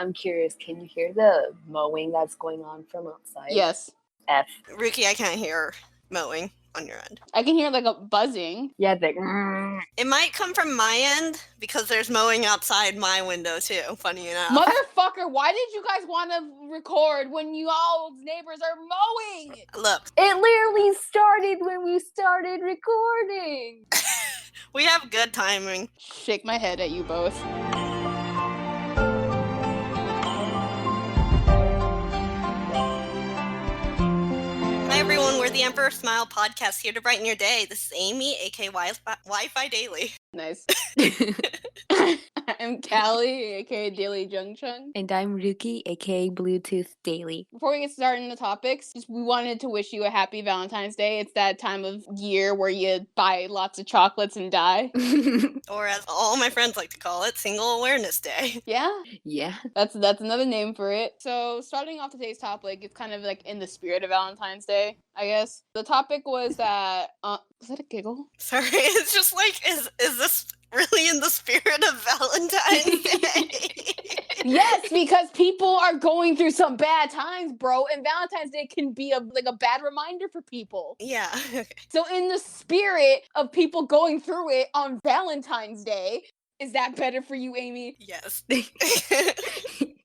I'm curious, can you hear the mowing that's going on from outside? Yes. F. Ruki, I can't hear mowing on your end. I can hear like a buzzing. Yeah, It might come from my end because there's mowing outside my window too, funny enough. Motherfucker, why did you guys want to record when you all neighbors are mowing? Look, it literally started when we started recording. we have good timing. Shake my head at you both. Hi everyone, we're the Emperor Smile podcast here to brighten your day. This is Amy, aka Wi-Fi Daily. Nice. I'm Cali, aka dailyjiangcheng. And I'm Ruki, aka Bluetooth Daily. Before we get started in the topics, we wanted to wish you a happy Valentine's Day. It's that time of year where you buy lots of chocolates and die. Or as all my friends like to call it, Single Awareness Day. Yeah? Yeah. That's another name for it. So starting off today's topic, it's kind of like in the spirit of Valentine's Day, I guess. The topic was that, was that a giggle? Sorry, it's just like, is this really in the spirit of Valentine's Day? Yes, because people are going through some bad times, bro, and Valentine's Day can be a bad reminder for people. Yeah. So in the spirit of people going through it on Valentine's Day, is that better for you, Amy? Yes.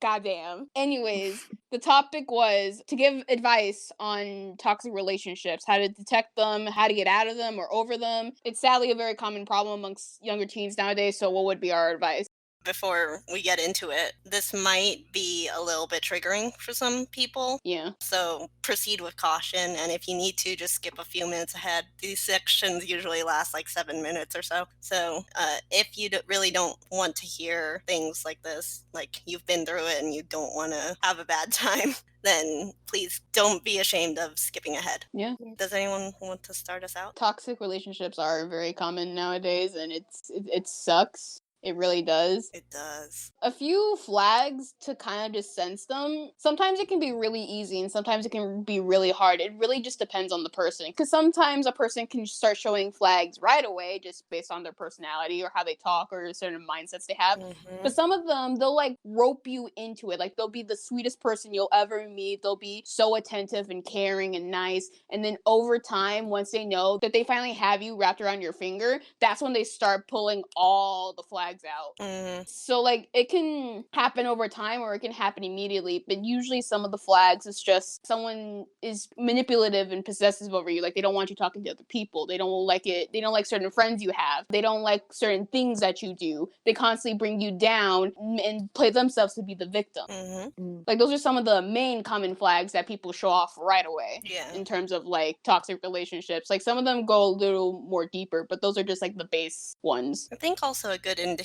Goddamn. Anyways, the topic was to give advice on toxic relationships, how to detect them, how to get out of them or over them. It's sadly a very common problem amongst younger teens nowadays, so what would be our advice? Before we get into it, this might be a little bit triggering for some people. Yeah. So proceed with caution, and if you need to, just skip a few minutes ahead. These sections usually last like 7 minutes or so. So if you really don't want to hear things like this, like you've been through it and you don't want to have a bad time, then please don't be ashamed of skipping ahead. Yeah. Does anyone want to start us out? Toxic relationships are very common nowadays, and it sucks. It really does. It does. A few flags to kind of just sense them. Sometimes it can be really easy and sometimes it can be really hard. It really just depends on the person. Because sometimes a person can start showing flags right away just based on their personality or how they talk or certain mindsets they have. Mm-hmm. But some of them, they'll like rope you into it. Like they'll be the sweetest person you'll ever meet. They'll be so attentive and caring and nice. And then over time, once they know that they finally have you wrapped around your finger, that's when they start pulling all the flags out. Mm-hmm. So like it can happen over time or it can happen immediately, but usually some of the flags is just someone is manipulative and possessive over you. Like they don't want you talking to other people. They don't like it. They don't like certain friends you have. They don't like certain things that you do. They constantly bring you down and play themselves to be the victim. Mm-hmm. Like those are some of the main common flags that people show off right away. Yeah. In terms of like toxic relationships. Like some of them go a little more deeper, but those are just like the base ones. I think also a good indicator,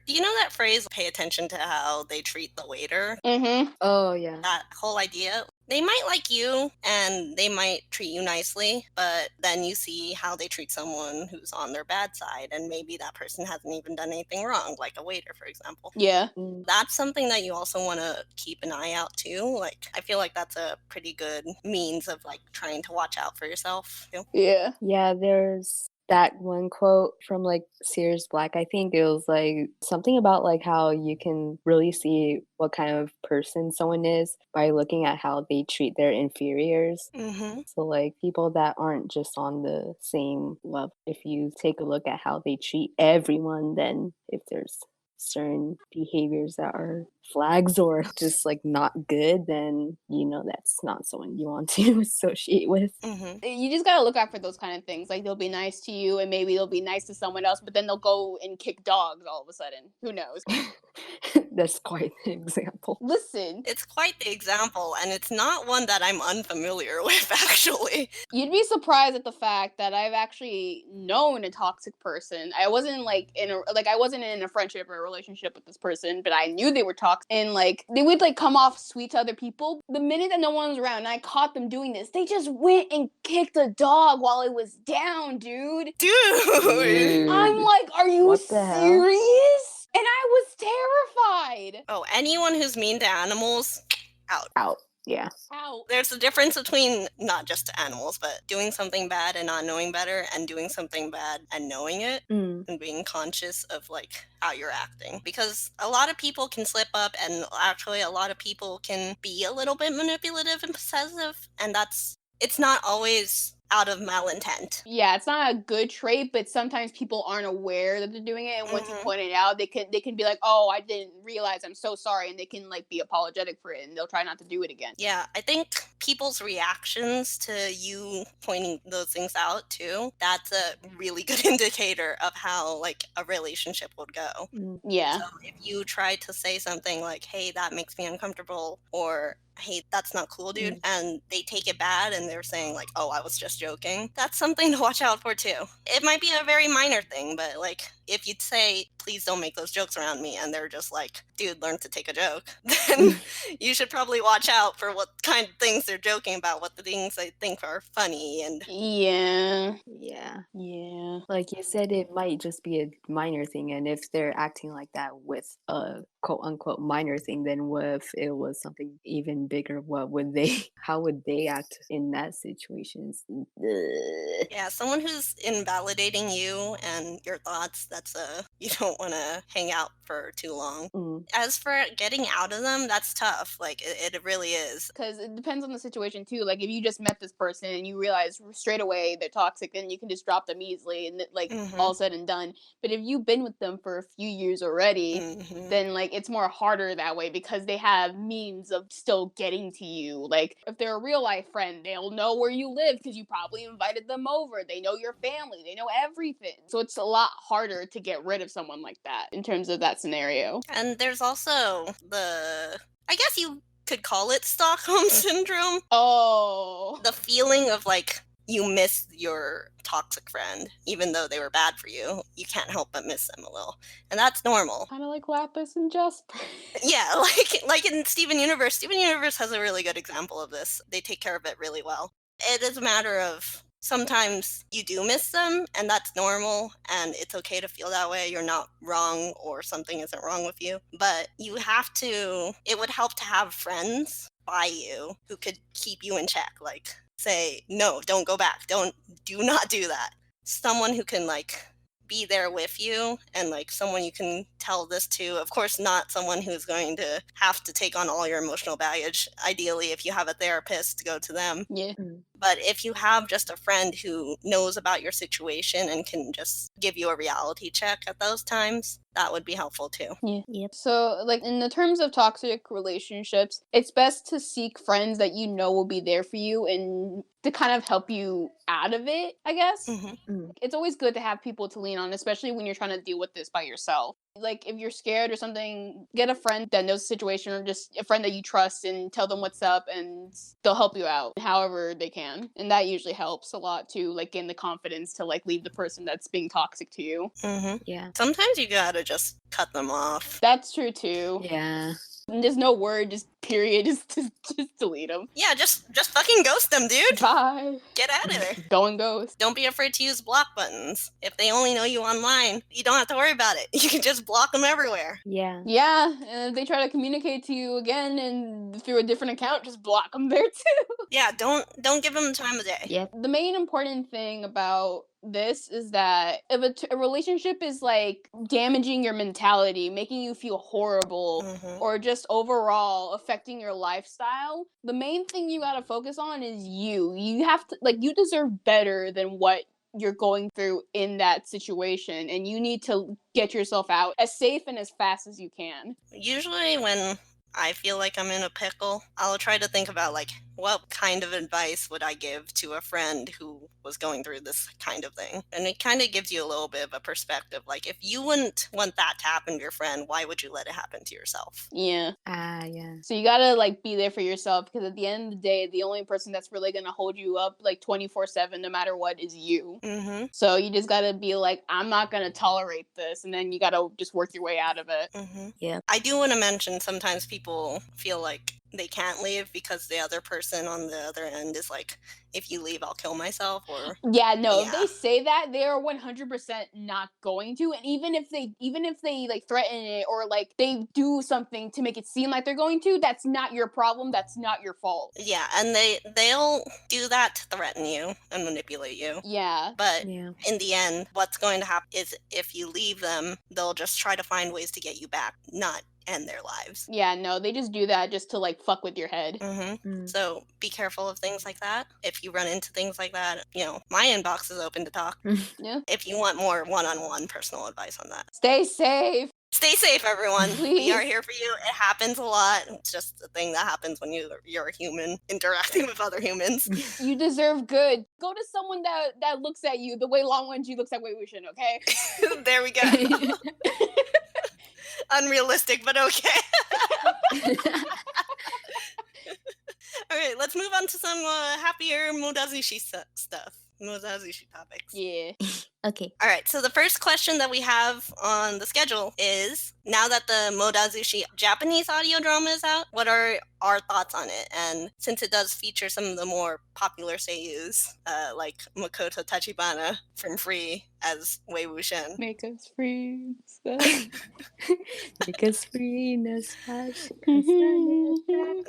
do you know that phrase, pay attention to how they treat the waiter? Mm-hmm. Oh, yeah. That whole idea, they might like you and they might treat you nicely, but then you see how they treat someone who's on their bad side, and maybe that person hasn't even done anything wrong, like a waiter, for example. Yeah. That's something that you also want to keep an eye out too. Like, I feel like that's a pretty good means of like trying to watch out for yourself too. Yeah. Yeah, there's that one quote from like Sirius Black. I think it was like something about like how you can really see what kind of person someone is by looking at how they treat their inferiors. Mm-hmm. So like people that aren't just on the same level, if you take a look at how they treat everyone, then if there's certain behaviors that are flags or just like not good, then you know that's not someone you want to associate with. Mm-hmm. You just gotta look out for those kind of things. Like they'll be nice to you and maybe they'll be nice to someone else, but then they'll go and kick dogs all of a sudden. Who knows? That's quite an example. Listen, It's quite the example, and it's not one that I'm unfamiliar with, actually. you'd be surprised at the fact that I've actually known a toxic person. I wasn't like I wasn't in a friendship or a relationship with this person, but I knew they were toxic and like they would like come off sweet to other people. The minute that no one was around and I caught them doing this, they just went and kicked a dog while it was down, dude. Dude! I'm like, are you What the hell? serious? And I was terrified. Oh, anyone who's mean to animals, out. Out. Yeah. Ow. There's a difference between not just animals, but doing something bad and not knowing better, and doing something bad and knowing it and being conscious of like how you're acting. Because a lot of people can slip up, and actually a lot of people can be a little bit manipulative and possessive, and it's not always out of malintent. Yeah, it's not a good trait, but sometimes people aren't aware that they're doing it, and once you point it out, they can be like, "Oh, I didn't realize. I'm so sorry," and they can like be apologetic for it, and they'll try not to do it again. Yeah, I think people's reactions to you pointing those things out too, that's a really good indicator of how like a relationship would go. Yeah. So if you try to say something like, "Hey, that makes me uncomfortable," or "Hey, that's not cool, dude," and they take it bad and they're saying like, "Oh, I was just joking," that's something to watch out for too. It might be a very minor thing, but like if you'd say, "Please don't make those jokes around me," and they're just like, "Dude, learn to take a joke," then you should probably watch out for what kind of things they're joking about, what the things they think are funny. And Yeah. Yeah. Like you said, it might just be a minor thing, and if they're acting like that with a quote unquote minor thing, then what if it was something even bigger? What would they how would they act in that situation? yeah, someone who's invalidating you and your thoughts, you don't want to hang out for too long. As for getting out of them, that's tough. Like it really is. Because it depends on the situation too. Like if you just met this person and you realize straight away they're toxic, then you can just drop them easily and like all said and done. But if you've been with them for a few years already, then like it's more harder that way because they have means of still getting to you. Like if they're a real life friend, they'll know where you live because you probably invited them over. They know your family. They know everything. So it's a lot harder to get rid of someone like that in terms of that scenario. And there's also I guess you could call it Stockholm Syndrome. Oh. The feeling of like you miss your toxic friend, even though they were bad for you. You can't help but miss them a little. And that's normal. Kind of like Lapis and Jasper. Yeah, like in Steven Universe. Steven Universe has a really good example of this. They take care of it really well. It is a matter of sometimes you do miss them, and that's normal, and it's okay to feel that way. You're not wrong, or something isn't wrong with you. But it would help to have friends by you who could keep you in check. Like, say, "No, don't go back. Do not do that." Someone who can, like, be there with you, and like someone you can tell this to. Of course, not someone who's going to have to take on all your emotional baggage. Ideally, if you have a therapist, go to them. Yeah. But if you have just a friend who knows about your situation and can just give you a reality check at those times, that would be helpful too. Yeah. Yep. So, like, in the terms of toxic relationships, it's best to seek friends that you know will be there for you and to kind of help you out of it, I guess. It's always good to have people to lean on, especially when you're trying to deal with this by yourself. Like, if you're scared or something, get a friend that knows the situation or just a friend that you trust and tell them what's up and they'll help you out however they can. And that usually helps a lot to, like, gain the confidence to, like, leave the person that's being toxic to you. Yeah. Sometimes you gotta just cut them off. That's true, too. Yeah. And there's no word, just period, just delete them. Yeah, just fucking ghost them, dude. Bye. Get out of there. Go and ghost. Don't be afraid to use block buttons. If they only know you online, you don't have to worry about it. You can just block them everywhere. Yeah. Yeah, and if they try to communicate to you again and through a different account, just block them there too. Yeah, don't give them the time of day. Yep. The main important thing about this is that if a relationship is like damaging your mentality, making you feel horrible, or just overall affecting your lifestyle, the main thing you gotta focus on is you. You have to, like, you deserve better than what you're going through in that situation, and you need to get yourself out as safe and as fast as you can. Usually when I feel like I'm in a pickle, I'll try to think about, like, what kind of advice would I give to a friend who was going through this kind of thing? And it kind of gives you a little bit of a perspective. Like, if you wouldn't want that to happen to your friend, why would you let it happen to yourself? Yeah. Yeah. So you gotta, like, be there for yourself, because at the end of the day, the only person that's really gonna hold you up, like, 24/7, no matter what, is you. So you just gotta be like, I'm not gonna tolerate this, and then you gotta just work your way out of it. Yeah. I do want to mention sometimes people feel like they can't leave because the other person on the other end is like, if you leave, I'll kill myself, or Yeah, no, if yeah. they say that, they are 100% not going to. And even if they like threaten it, or like they do something to make it seem like they're going to, that's not your problem. That's not your fault. Yeah, and they'll do that to threaten you and manipulate you. Yeah. But Yeah. in the end, what's going to happen is if you leave them, they'll just try to find ways to get you back, not end their lives. Yeah, no, they just do that just to like fuck with your head. So be careful of things like that. If you run into things like that, my inbox is open to talk. Yeah. If you want more one-on-one personal advice on that. Stay safe. Stay safe, everyone. We Please. are here for you. It happens a lot. It's just a thing that happens when you're a human interacting with other humans. You deserve good. Go to someone that looks at you the way Long Wen Ji looks at Wei Wuxian, okay? There we go. Unrealistic, but okay. All right, let's move on to some happier modazushi stuff. Modazushi topics. Yeah. Okay. All right, so the first question that we have on the schedule is, now that the Modazushi Japanese audio drama is out, what are our thoughts on it? And since it does feature some of the more popular seiyus, like Makoto Tachibana from Free as Wei Wuxian. Make us free. Make us free, no splash.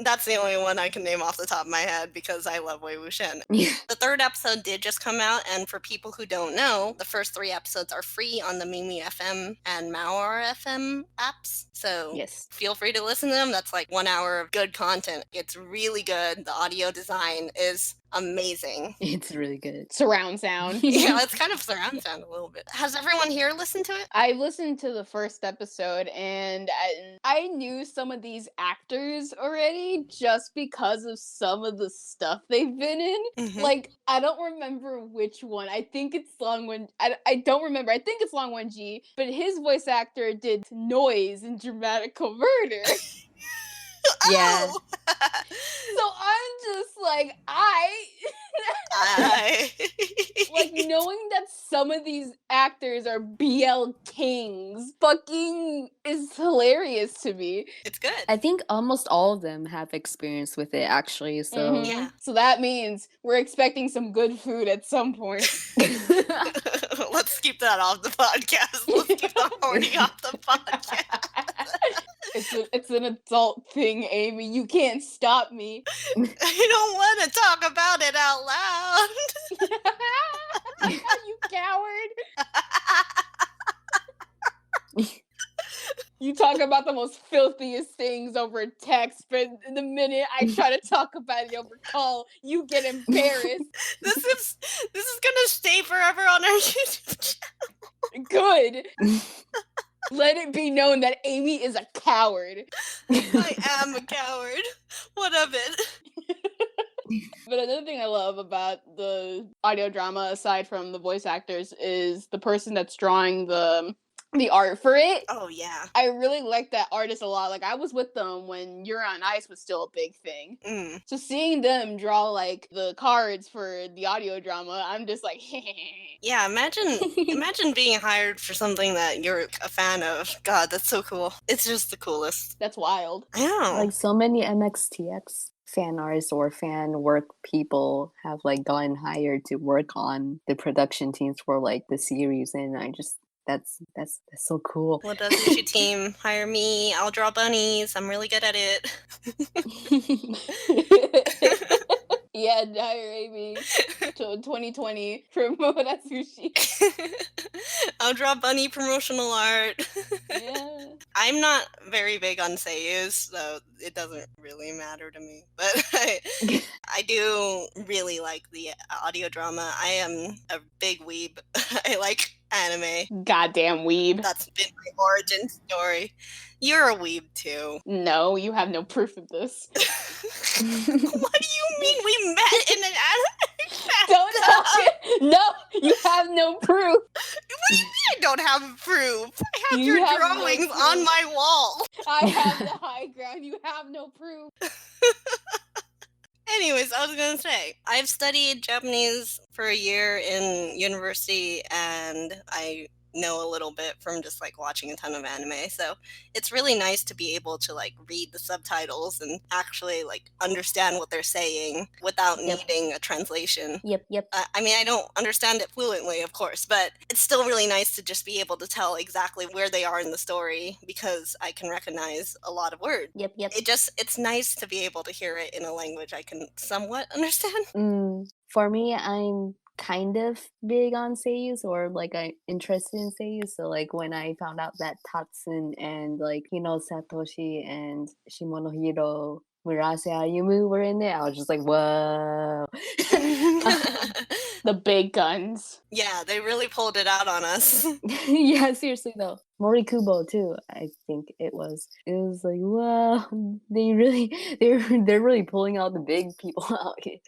That's the only one I can name off the top of my head because I love Wei Wuxian. Yeah. The third episode did just come out, and for people who don't know, the first 3 episodes are free on the Mimi FM and Mauer FM apps. So Yes. feel free to listen to them. That's like 1 hour of good content. It's really good. The audio design is amazing. It's really good. Surround sound. Yeah, it's kind of surround sound a little bit. Has everyone here listened to it? I've listened to the first episode, and I knew some of these actors already just because of some of the stuff they've been in. Mhm. Like, I don't remember which one. I think it's Long Wen. I don't remember. I think it's Long Wen Ji, but his voice actor did Noise in Dramatic Converter. Yeah. Oh! So I'm just like, like, knowing that some of these actors are BL kings fucking is hilarious to me. It's good. I think almost all of them have experience with it, actually. So Mhm. Yeah. So that means we're expecting some good food at some point. Let's keep that off the podcast. Let's keep the horny off the podcast. It's an adult thing, Amy. You can't stop me. I don't want to talk about it out loud. You coward. You talk about the most filthiest things over text, but the minute I try to talk about it over call, you get embarrassed. This is gonna stay forever on our YouTube channel. Good. Let it be known that Amy is a coward. I am a coward. What of it? But another thing I love about the audio drama, aside from the voice actors, is the person that's drawing the art for it. Oh yeah. I really like that artist a lot. Like, I was with them when You're on Ice was still a big thing. Mm. So seeing them draw like the cards for the audio drama, I'm just like, Yeah, imagine being hired for something that you're a fan of. God, that's so cool. It's just the coolest. that's wild. I know. like so many MXTX fan artists or fan work people have like gotten hired to work on the production teams for like the series, and I just that's so cool. What does your team? Hire me. I'll draw bunnies. I'm really good at it. Yeah, hire Amy to 2020 for Modatsushi. I'll draw bunny promotional art. Yeah. I'm not very big on seiyus, so it doesn't really matter to me. But I do really like the audio drama. I am a big weeb. I like anime. Goddamn weeb. That's been my origin story. You're a weeb too. No, you have no proof of this. What do you mean we met in an anime? Don't talk it. No, you have no proof. What do you mean I don't have proof? I have You your have no drawings proof. on my wall. I have the high ground. You have no proof. Anyways, I was gonna say, I've studied Japanese for a year in university, and I know a little bit from just like watching a ton of anime. So it's really nice to be able to like read the subtitles and actually like understand what they're saying without needing a translation. Yep. I mean, I don't understand it fluently, of course, but it's still really nice to just be able to tell exactly where they are in the story because I can recognize a lot of words. Yep. It's nice to be able to hear it in a language I can somewhat understand. For me, I'm kind of big on seiyus, or like I'm interested in seiyus. So like when I found out that Tatsun and like Satoshi and Shimonohiro Murase Ayumu were in it, I was just like, whoa. The big guns. Yeah, they really pulled it out on us. Yeah, seriously though. Morikubo too, I think it was. It was like, wow, they're really pulling out the big people out here.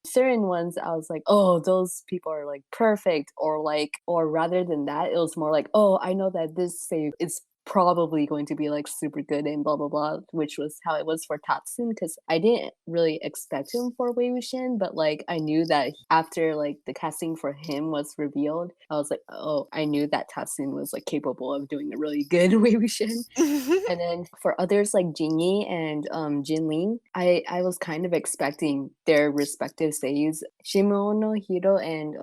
Certain ones I was like, oh, those people are like perfect, or rather than that, it was more like, oh, I know that this save is probably going to be like super good and blah blah blah, which was how it was for Tatsun, because I didn't really expect him for Wei Wuxian, but like I knew that after like the casting for him was revealed, I was like, oh, I knew that Tatsun was like capable of doing a really good Wei Wuxian. And then for others like Jinyi and Jinling, I was kind of expecting their respective seiyus, Shimonohiro and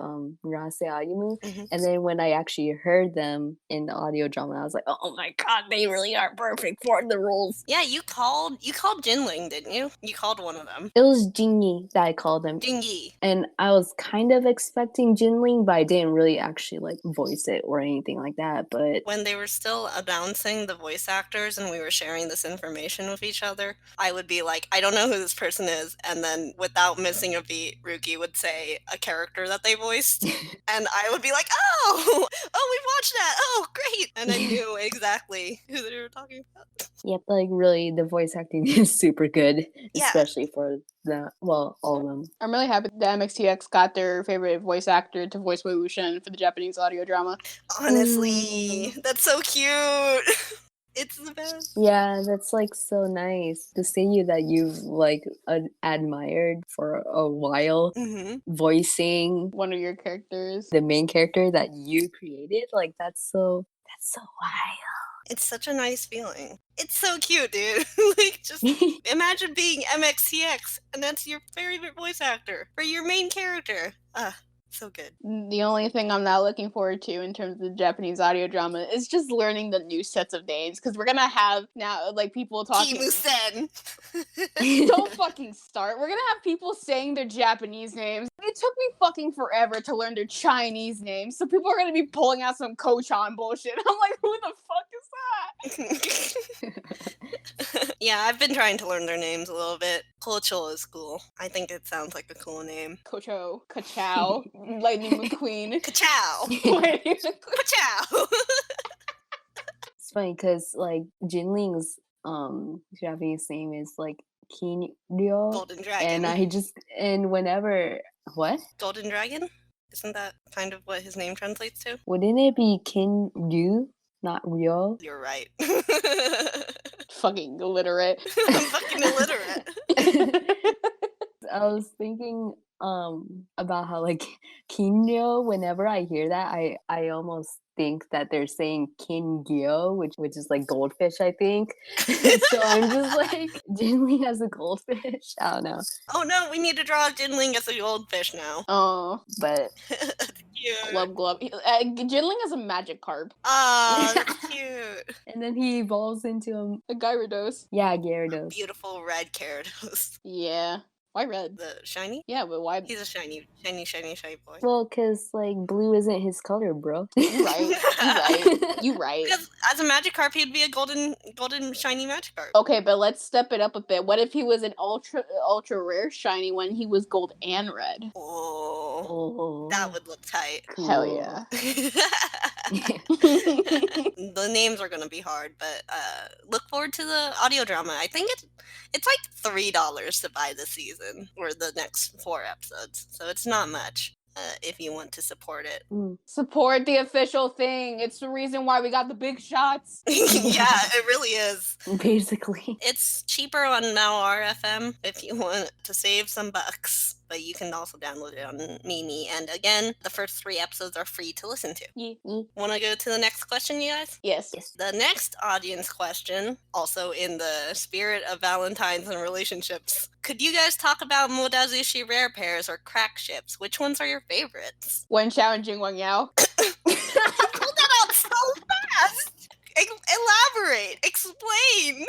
Murase Ayumu. And then when I actually heard them in the audio drama, I was like, oh my god, they really are perfect for the roles. Yeah, you called Jinling, didn't you? You called one of them. It was Jinyi that I called him. Jinyi. And I was kind of expecting Jinling, but I didn't really actually like voice it or anything like that. But when they were still announcing the voice actors and we were sharing this information with each other, I would be like, I don't know who this person is. And then without missing a beat, Ruki would say a character that they voiced. And I would be like, oh, we've watched that. Oh, great. And I knew exactly who they were talking about. Yep, like really the voice acting is super good, especially for all of them. I'm really happy that MXTX got their favorite voice actor to voice Wei Wuxian for the Japanese audio drama. Honestly, that's so cute. It's the best. Yeah, that's like so nice to see you that you've like admired for a while, voicing one of your characters, the main character that you created. Like that's so wild. It's such a nice feeling. It's so cute, dude. Like, just imagine being MXTX and that's your favorite voice actor for your main character. So good. The only thing I'm not looking forward to in terms of the Japanese audio drama is just learning the new sets of names, because we're gonna have now like people talking. Kimu-sen. Don't fucking start. We're gonna have people saying their Japanese names. It took me fucking forever to learn their Chinese names, so people are gonna be pulling out some Kochan bullshit. I'm like, who the fuck is that? Yeah, I've been trying to learn their names a little bit. Kocho is cool. I think it sounds like a cool name. Kocho, Kachow, Lightning McQueen. Kachow! Kachow! It's funny because like Jinling's Japanese name is like Kinryo. Golden Dragon. And whenever what? Golden Dragon? Isn't that kind of what his name translates to? Wouldn't it be Kinryu, not Ryo? You're right. Fucking illiterate. I'm fucking illiterate. I was thinking about how like Kinryo, whenever I hear that, I almost think that they're saying Kingyo, which is like goldfish, I think. So I'm just like, Jinling as a goldfish? I don't know. Oh no, we need to draw Jinling as a goldfish now. Oh. But Glub. Jinling is a magic carp. Oh, that's cute. And then he evolves into a Gyarados. Yeah, Gyarados. Beautiful red Gyarados. Yeah. Why red? The shiny? Yeah, but why? He's a shiny boy. Well, because, like, blue isn't his color, bro. You right. You right. Because as a Magikarp, he'd be a golden shiny Magikarp. Okay, but let's step it up a bit. What if he was an ultra rare shiny when he was gold and red? Oh, that would look tight. Cool. Hell yeah. The names are gonna be hard, but look forward to the audio drama. I think it's like $3 to buy the season or the next 4 episodes, so it's not much if you want to support it. Support the official thing. It's the reason why we got the big shots. Yeah, it really is. Basically. It's cheaper on Now RFM if you want to save some bucks. but you can also download it on Mimi. And again, the first 3 episodes are free to listen to. Yeah. Want to go to the next question, you guys? Yes. The next audience question, also in the spirit of Valentines and relationships. Could you guys talk about modazushi rare pairs or crack ships? Which ones are your favorites? Wen Chao and Jing Wang Yao. You pulled that out so fast! Elaborate! Explain!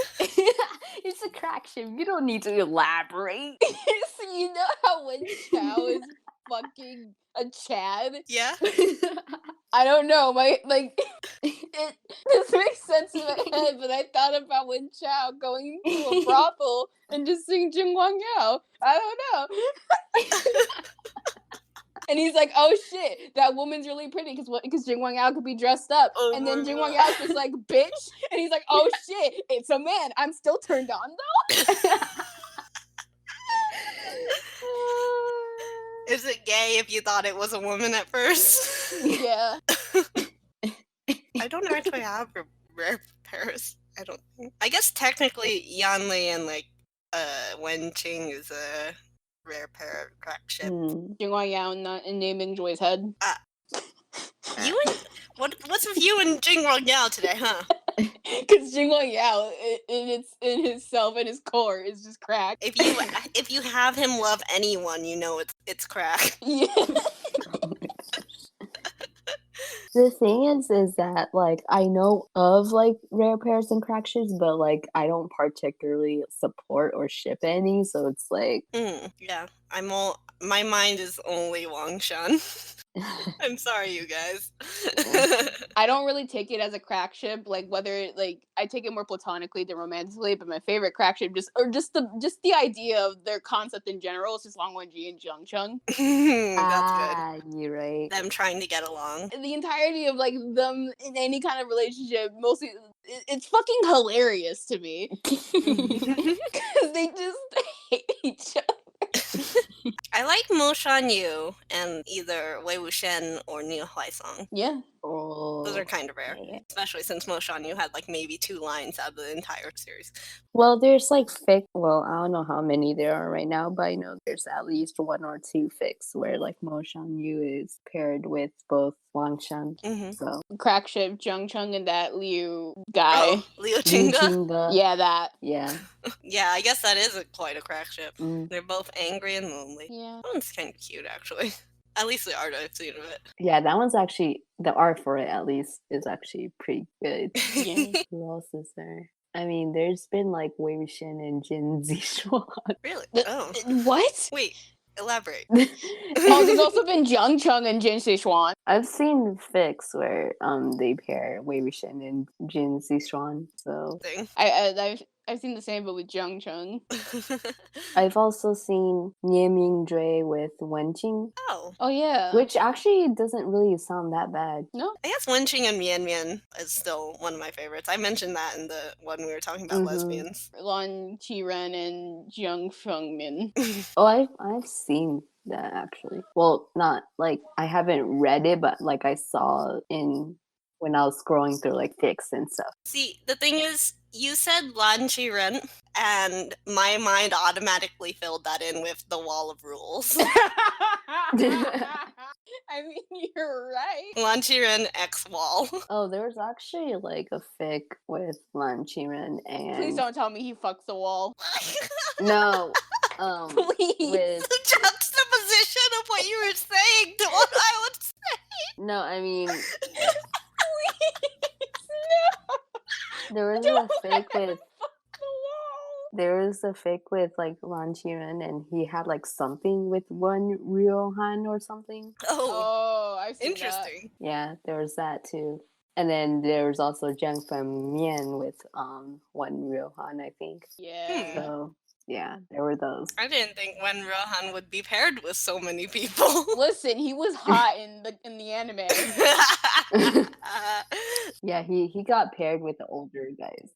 It's a crack ship. You don't need to elaborate. So you know how Wen Chao is fucking a Chad? Yeah? I don't know. This makes sense in my head, but I thought about Wen Chao going to a brothel and just singing Jing Wang Yao. I don't know. And he's like, oh shit, that woman's really pretty because Jing Wang Yao could be dressed up. Oh and then my Jing Wang God. Yao's just like, bitch. And he's like, oh shit, it's a man. I'm still turned on though. Is it gay if you thought it was a woman at first? Yeah. I don't actually have rare pairs. I don't think. I guess technically Yanli and Wenqing is a rare pair of crack ship. Jing Wang Yao not in naming Joy's head. You and what's with you and Jing Wang Yao today, huh? Because Jing Wang Yao, in his self and his core, is just crack. If you have him love anyone, you know it's crack. Yeah. The thing is that like I know of like rare pairs and crack ships, but like I don't particularly support or ship any, so it's like Yeah, my mind is only Wangshan. I'm sorry, you guys. I don't really take it as a crack ship, like whether I take it more platonically than romantically. But my favorite crack ship, just the idea of their concept in general, is just Langwenji and Jiangcheng. That's good. You're right. Them trying to get along. The entirety of like them in any kind of relationship, mostly it's fucking hilarious to me because they just hate each other. I like Mo Shan Yu and either Wei Wuxian or Niu Huaisong. Yeah. Those are kind of rare, Yeah. especially since Mo Shan Yu had like maybe 2 lines out of the entire series. Well, there's like fic. Well, I don't know how many there are right now, but I know there's at least 1 or 2 fics where like Mo Shan Yu is paired with both Wang Shan. So Crack ship, Jiangcheng and that Liu guy. Oh, Liu Liu Qingge? Qingge, Yeah, that. yeah. Yeah, I guess that is quite a crack ship. Mm. They're both angry and lonely. Yeah. That one's kind of cute, actually. At least the art I've seen of it. Yeah, that one's actually, the art for it at least is actually pretty good. Yeah. Who else is there? I mean, there's been like Wei Wuxian and Jin Zixuan. Really? Oh. What? Wait, elaborate. Oh, there's also been Jiangcheng and Jin Sichuan. I've seen fics where they pair Wei Wuxian and Jin Zixuan. So Thing. I've seen the same, but with Jiangcheng. I've also seen Nie Mingjue with Wenqing, Oh. Oh yeah. which actually doesn't really sound that bad. No. I guess Wenqing and Mian Mian is still one of my favorites. I mentioned that in the one we were talking about lesbians. Lan Qiren and Jiang Fengmin. Oh, I've seen that actually. Well, not like I haven't read it, but like I saw in when I was scrolling through like fics and stuff. See, the thing is, you said Lan Qiren, and my mind automatically filled that in with the Wall of Rules. I mean, you're right. Lan Qiren X Wall. Oh, there's actually like a fic with Lan Qiren and Please don't tell me he fucks the wall. No. Please. With The juxtaposition of what you were saying to what I would say. no, I mean No. there was Don't a let fic him with fuck the wall. there was a fic with like Lan Qiren and he had like something with one Ryohan or something. Oh, I've seen interesting. Yeah, there was that too. And then there was also Jiang Fengmian with one Ryohan, I think. that. Yeah. So yeah, there were those. I didn't think Wen Rohan would be paired with so many people. Listen, he was hot in the anime. Yeah, he got paired with the older guys.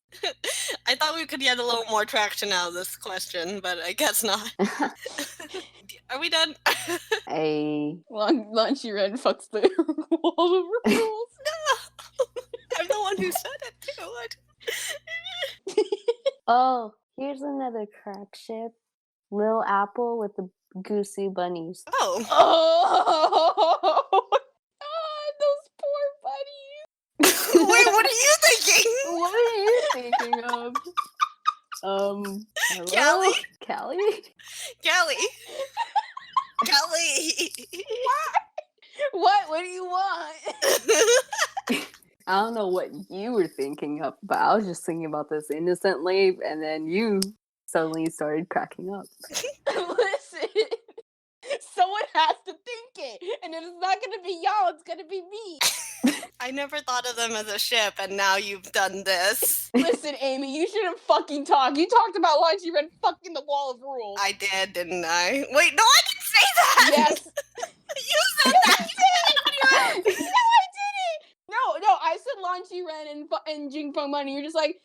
I thought we could get a little more traction out of this question, but I guess not. Are we done? Lan Qiren fucks the wall of rules. No! I'm the one who said it too. Oh, here's another crack ship. Little apple with the goosey bunnies. Oh. Oh, God, those poor bunnies. Wait, what are you thinking? What are you thinking of? Hello? Callie? Kelly. Kelly. What do you want? I don't know what you were thinking of, but I was just thinking about this innocently, and then you suddenly started cracking up. Listen, someone has to think it, and if it's not gonna be y'all, it's gonna be me. I never thought of them as a ship, and now you've done this. Listen, Amy, you shouldn't fucking talk. You talked about Launchy Red fucking the wall of rules. I did, didn't I? Wait, no, I didn't say that! Yes. You said that! No, I didn't. No, I said Launchy Ren and Jing Feng Money. You're just like,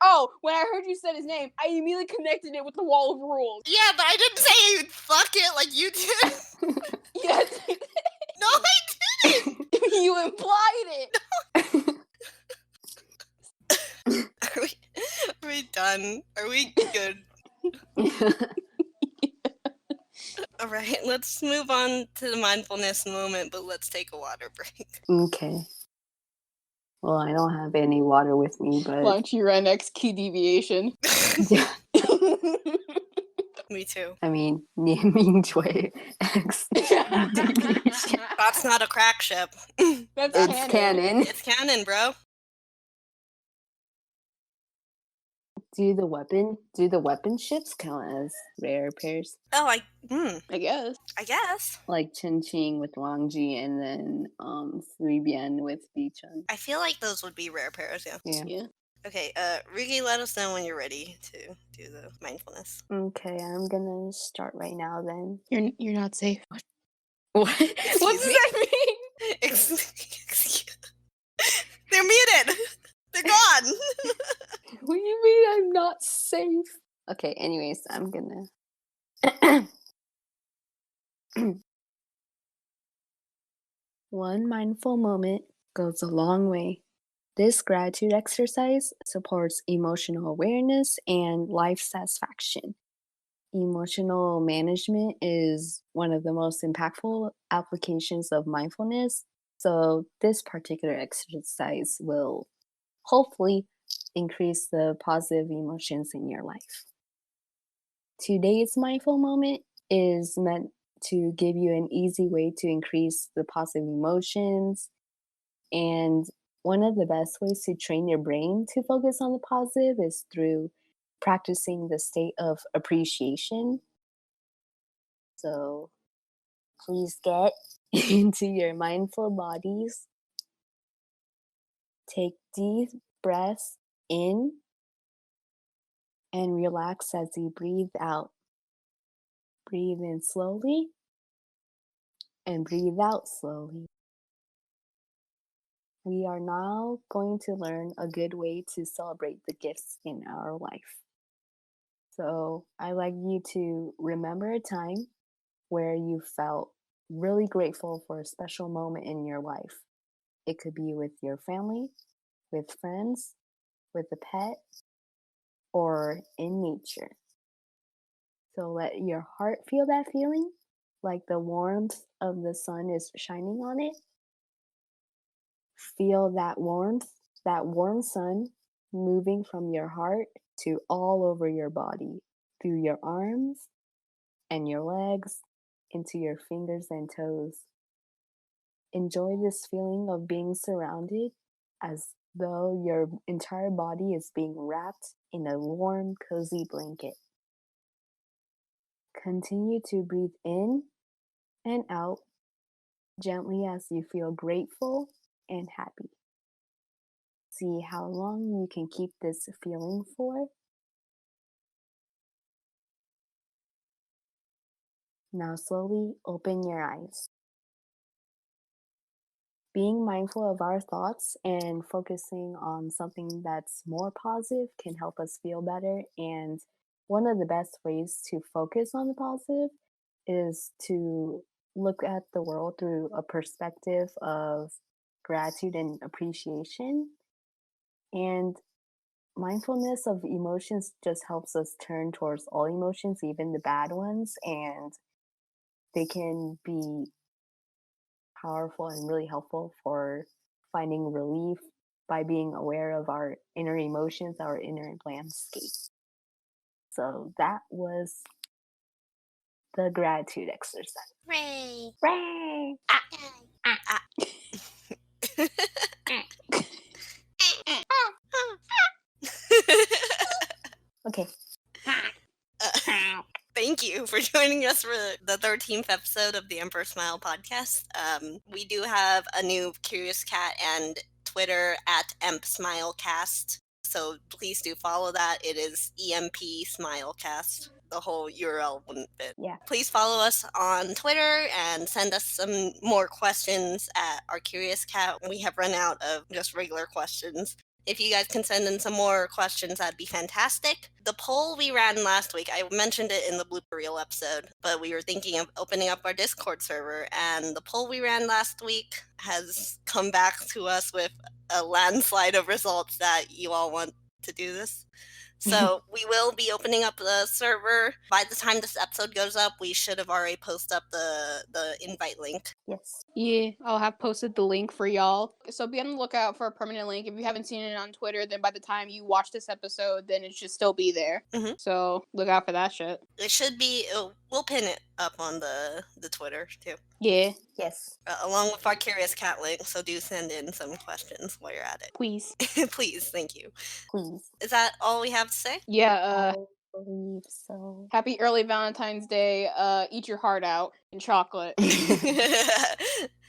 oh, when I heard you said his name, I immediately connected it with the wall of rules. Yeah, but I didn't say you'd fuck it like you did. Yes. No, I didn't! You implied it. Are we done? Are we good? All right, let's move on to the mindfulness moment, but let's take a water break. Okay. Well, I don't have any water with me, but Launchy Ren X key deviation. yeah, Me too. I mean, Nian Shui X deviation. That's not a crack ship. That's It's canon. It's canon, bro. Do the weapon ships count as rare pairs? Oh, I guess. I guess. Like Chen Qing with Wang Ji and then Sui Bian with Bi Chen. I feel like those would be rare pairs, yeah. Yeah. Okay, Ruki, let us know when you're ready to do the mindfulness. Okay, I'm gonna start right now then. You're not safe. What? Excuse What does me? that mean? Excuse. They're muted. They're gone. What do you mean I'm not safe? Okay, anyways, I'm gonna One mindful moment goes a long way. This gratitude exercise supports emotional awareness and life satisfaction. Emotional management is one of the most impactful applications of mindfulness, so this particular exercise will hopefully increase the positive emotions in your life. Today's mindful moment is meant to give you an easy way to increase the positive emotions. And one of the best ways to train your brain to focus on the positive is through practicing the state of appreciation. So please get into your mindful bodies. Take deep breaths in and relax as you breathe out. Breathe in slowly and breathe out slowly. We are now going to learn a good way to celebrate the gifts in our life. So I'd like you to remember a time where you felt really grateful for a special moment in your life. It could be with your family, with friends, with a pet, or in nature. So let your heart feel that feeling, like the warmth of the sun is shining on it. Feel that warmth, that warm sun moving from your heart to all over your body, through your arms and your legs, into your fingers and toes. Enjoy this feeling of being surrounded as though your entire body is being wrapped in a warm, cozy blanket. Continue to breathe in and out gently as you feel grateful and happy. See how long you can keep this feeling for. Now slowly open your eyes. Being mindful of our thoughts and focusing on something that's more positive can help us feel better. And one of the best ways to focus on the positive is to look at the world through a perspective of gratitude and appreciation. And mindfulness of emotions just helps us turn towards all emotions, even the bad ones, and they can be powerful and really helpful for finding relief by being aware of our inner emotions, our inner landscape. So that was the gratitude exercise. Hooray! Hooray! Okay. Thank you for joining us for the 13th episode of the Emperor Smile podcast. We do have a new Curious Cat and Twitter at EmpSmilecast. So please do follow that. It is EMP Smilecast. The whole URL wouldn't fit. Yeah. Please follow us on Twitter and send us some more questions at our Curious Cat. We have run out of just regular questions. If you guys can send in some more questions, that'd be fantastic. The poll we ran last week, I mentioned it in the blooper reel episode, but we were thinking of opening up our Discord server, and the poll we ran last week has come back to us with a landslide of results that you all want to do this. So we will be opening up the server. By the time this episode goes up, we should have already posted up the invite link. Yes. Yeah, I'll have posted the link for y'all. So be on the lookout for a permanent link. If you haven't seen it on Twitter, then by the time you watch this episode, then it should still be there. Mhm. So look out for that shit. It should be, we'll pin it up on the Twitter too. Yeah, Yes. Along with our Curious Cat link, so do send in some questions while you're at it. please. Please, thank you. Please. Is that all we have to say? Yeah, I believe so. happy early Valentine's Day. Eat your heart out in chocolate.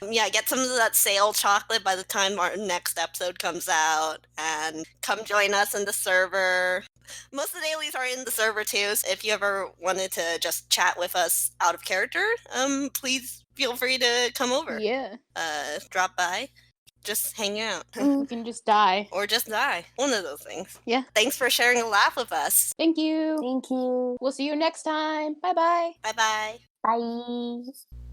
Yeah, get some of that sale chocolate by the time our next episode comes out, and come join us in the server. Most of the dailies are in the server too, so if you ever wanted to just chat with us out of character, please feel free to come over. Yeah, Drop by, just hang out. you can just die. Or just die. One of those things. Yeah. Thanks for sharing a laugh with us. Thank you. Thank you. We'll see you next time. Bye-bye. Bye-bye. Bye.